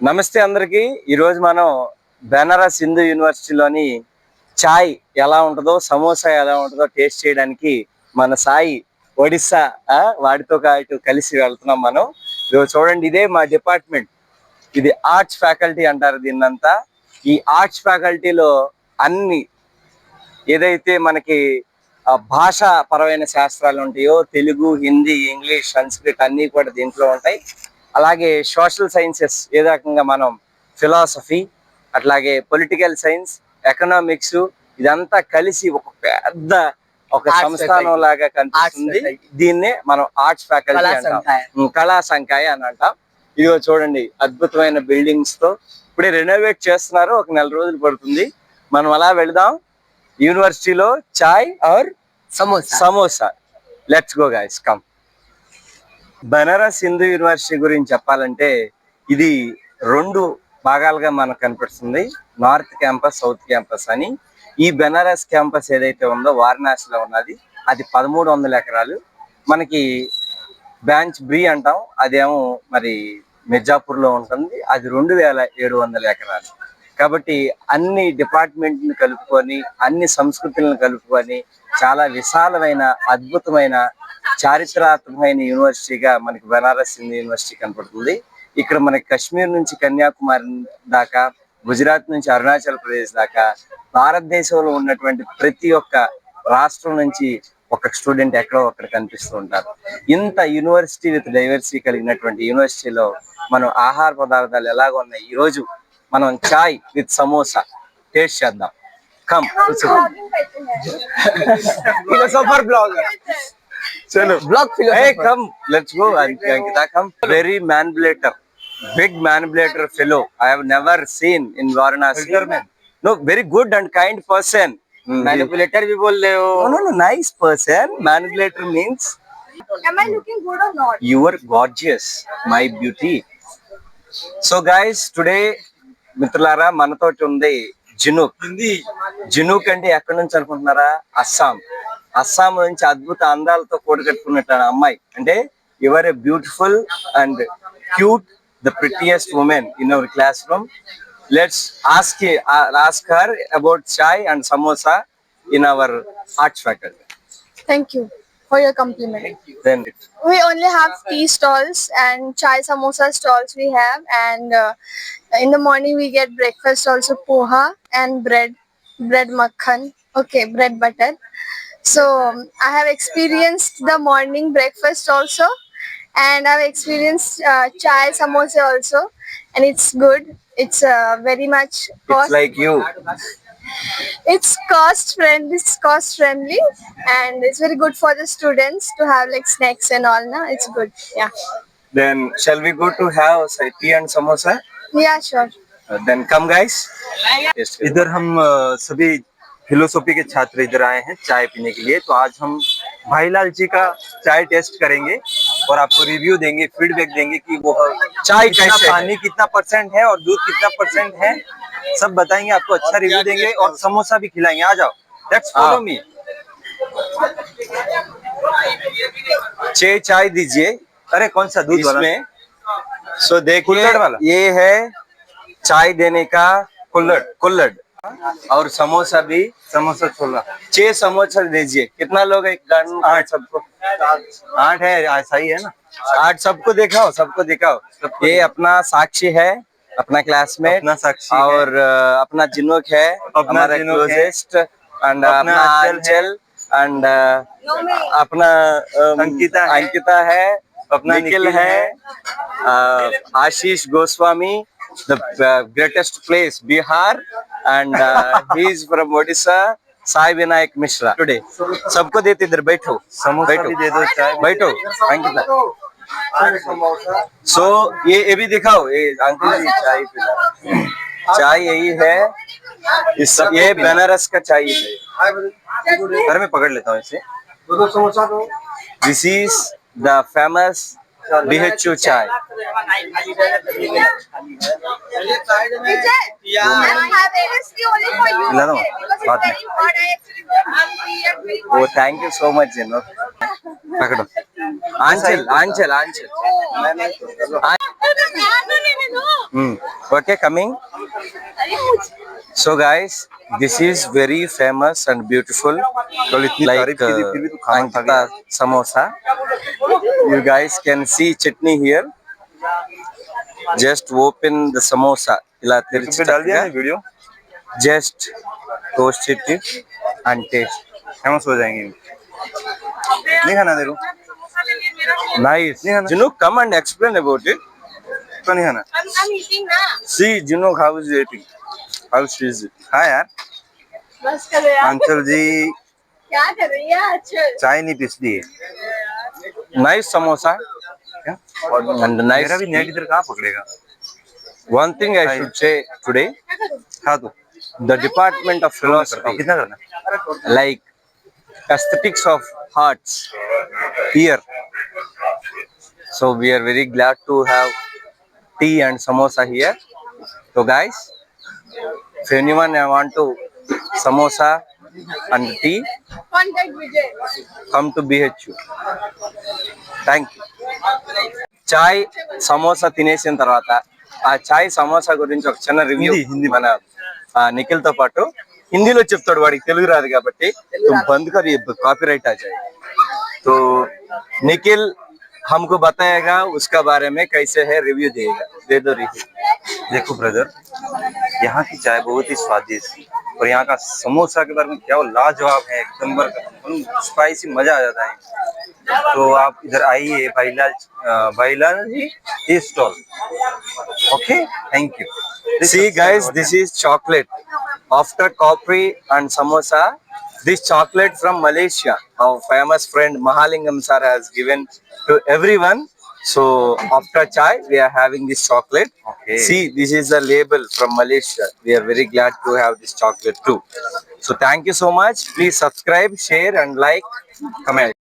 నమస్తే అందరికి. ఈరోజు మనం బెనారస్ హిందూ యూనివర్సిటీలోని చాయ్ ఎలా ఉంటుందో, సమోసా ఎలా ఉంటుందో టేస్ట్ చేయడానికి మన సాయి ఒడిస్సా వాడితో కలిసి వెళ్తున్నాం మనం. ఈరోజు చూడండి, ఇదే మా డిపార్ట్మెంట్. ఇది ఆర్ట్స్ ఫ్యాకల్టీ అంటారు దీన్నంతా. ఈ ఆర్ట్స్ ఫ్యాకల్టీలో అన్ని ఏదైతే మనకి భాషా పరమైన శాస్త్రాలు ఉంటాయో, తెలుగు, హిందీ, ఇంగ్లీష్, సంస్కృత్ అన్నీ కూడా దీంట్లో ఉంటాయి. అలాగే సోషల్ సైన్సెస్ ఏ రకంగా మనం ఫిలాసఫీ, అట్లాగే పొలిటికల్ సైన్స్, ఎకనామిక్స్ ఇదంతా కలిసి ఒక సంస్థానం లాగా కనిపిస్తుంది. దీన్నే మనం ఆర్ట్స్ ఫ్యాకల్టీ అంటాం, కళా సంకాయ అని అంటాం. ఇదిగో చూడండి, అద్భుతమైన బిల్డింగ్స్ తో ఇప్పుడే రెనోవేట్ చేస్తున్నారు. ఒక 4 రోజులు పడుతుంది. మనం అలా వెళదాం. యూనివర్సిటీలో chai or samosa. Let's go guys, come. Banaras Hindu university గురించి చెప్పాలంటే ఇది 2 భాగాలుగా మనకు కనిపిస్తుంది, నార్త్ క్యాంపస్, సౌత్ క్యాంపస్ అని. ఈ బెనారస్ క్యాంపస్ ఏదైతే ఉందో వారణాసిలో ఉన్నది, అది 1300 ఎకరాలు. మనకి బ్రాంచ్ బి అంటాం, అదేమో మరి మిర్జాపూర్ లో ఉంటుంది, అది 2700 ఎకరాలు. కాబట్టి అన్ని డిపార్ట్మెంట్ని కలుపుకొని, అన్ని సంస్కృతులను కలుపుకొని చాలా విశాలమైన, అద్భుతమైన, చారిత్రాత్మకమైన యూనివర్సిటీగా మనకి బనారస్ హిందూ యూనివర్సిటీ కనపడుతుంది. ఇక్కడ మనకి కాశ్మీర్ నుంచి కన్యాకుమారి దాకా, గుజరాత్ నుంచి అరుణాచల్ ప్రదేశ్ దాకా, భారతదేశంలో ఉన్నటువంటి ప్రతి ఒక్క రాష్ట్రం నుంచి ఒక స్టూడెంట్ ఎక్కడో అక్కడ కనిపిస్తూ ఉంటారు. ఇంత యూనివర్సిటీ విత్ డైవర్సిటీ కలిగినటువంటి యూనివర్సిటీలో మనం ఆహార పదార్థాలు ఎలాగ ఉన్నాయి, ఈరోజు మనం చాయ్ విత్ సమోసా టేస్ట్ చేద్దాం. కమ్. ఫిలోసోఫర్ బ్లాగర్. चलो blog hey come let's go. Ankita, come. Very manipulator, big manipulator fellow I have never seen in Varanasi. No, very good and kind person. Manipulator bhi bol rahe ho? No, nice person. Manipulator means am I looking good or not? You are gorgeous, my beauty. So guys, today మిత్రులారా మనతోటి ఉంది జినూక్ అంటే ఎక్కడి నుంచి అనుకుంటున్నారా? అస్సాం నుంచి అద్భుత అందాలతో కూడగట్టుకున్నట్టు అమ్మాయి. అంటే your a beautiful and cute, the prettiest women in our classroom. Let's ask her about chai and samosa in our arts faculty. Thank you for your compliment. Then We only have tea stalls and chai samosa stalls we have, and in the morning we get breakfast also, poha and bread makhan, okay, bread butter. So I have experienced the morning breakfast also, and I've experienced chai samosa also, and it's good. It's very much it's like you. It's cost friendly, and it's very good for the students to have like snacks and all. Na, it's good. Yeah. Then shall we go to have tea and samosa? Yeah, sure. Then come guys. इधर हम सभी philosophy के छात्र इधर आए हैं चाय पीने के लिए। तो आज हम भाईलाल जी का चाय टेस्ट करेंगे और आपको रिव्यू देंगे, फीडबैक देंगे कि वो चाय कितना कैसे पानी कितना परसेंट है और दूध कितना परसेंट है, सब बताएंगे आपको, अच्छा रिव्यू देंगे और समोसा भी खिलाएंगे। आ जाओ, लेट्स फॉलो मी। चाय दीजिए। अरे कौन सा दूध वाला? इसमें सो देखिए, कुल्हड़ वाला। ये है चाय देने का कुल्हड़ और समोसा भी। समोसा छोला 6 समोसा दीजिए। कितना लोग है? 8 सबको। 8 है, ऐसा ही है ना। 8 सबको दिखाओ, ये अपना साक्षी है, अपना क्लासमेट, अपना साक्षी और अपना जिनूक है, अपना हमारा जिनूक है, क्लोजेस्ट, एंड अपना अंचल, एंड अपना अंकिता है, अपना निखिल है, आशीष Goswami, the greatest place Bihar, and he is from Odisha, Sai Vinayak Mishra. Today सबको देते, इधर बैठो, समोसा भी दे दो, चाय भी बैठो अंकिता। सो ये भी दिखाओ, ये अंकल जी चाय पिला। चाय यही है, ये बनारस का चाय है। घर में पकड़ लेता हूँ इसे। This is the famous BHU चाय। I'm having this only for you. खिला दो Okay, because बाद it's में। very hot. I actually want to be Oh, thank you so much, Jino. पकड़ो। आंचल। No. Okay, coming. So guys, this is very famous and beautiful, कल इतनी like तारीफ की थी फिर भी तू खाना खा Ankita गया। samosa. You guys can see chutney here. Just open the samosa. ఇలా यूट्यूब తెరిచి पे डाल दिया చక్కగా ना video, just toast it and taste. Famous हो जाएंगे। नहीं खाना तेरे को? Nice. नहीं खाना? Jinu, come and explain about it. तो नहीं खाना? I'm eating now. See, Jinu, how is it eating? How is it? हाँ यार, बस करो यार। आंचल जी क्या कर रही है अच्छा? चाय नहीं पिसती है Nice samosa. क्या? And nice. मेरा भी नेट इधर कहाँ पकड़ेगा? One thing I should say today, खा तू। the Department of Philosophy, कितना करना? like aesthetics of hearts here. So we are very glad to have tea and samosa here. So guys, if anyone want to samosa and tea, Contact Vijay. come to BHU. Thank you. చాయ్ సమోసా తినేసిన తర్వాత ఆ చాయ్ సమోసా గురించి ఒక చిన్న review Hindi. మన నిఖిల్ తో పాటు హిందీలో చెప్తాడు, వాడికి తెలుగు రాదు కాబట్టి. బంద్ కర్ కాపీ రైట్ ఆ जाए तो निखिल हमको बताएगा उसका बारे में, कैसे है रिव्यू देगा, दे दो रिव्यू। देखो ब्रदर, यहाँ की चाय बहुत ही स्वादिष्ट और यहाँ का समोसा के बारे में क्या वो लाजवाब है, एकदम स्पाइसी, मजा आ जाता है। तो आप इधर आइए Bhailal G tea stall. Okay, thank you. See guys, this is chocolate. After coffee and samosa, this chocolate from Malaysia, our famous friend Mahalingam sir has given to everyone. So after chai, we are having this chocolate. Okay. See, this is the label from Malaysia. We are very glad to have this chocolate too. So thank you so much. Please subscribe, share and like, comment.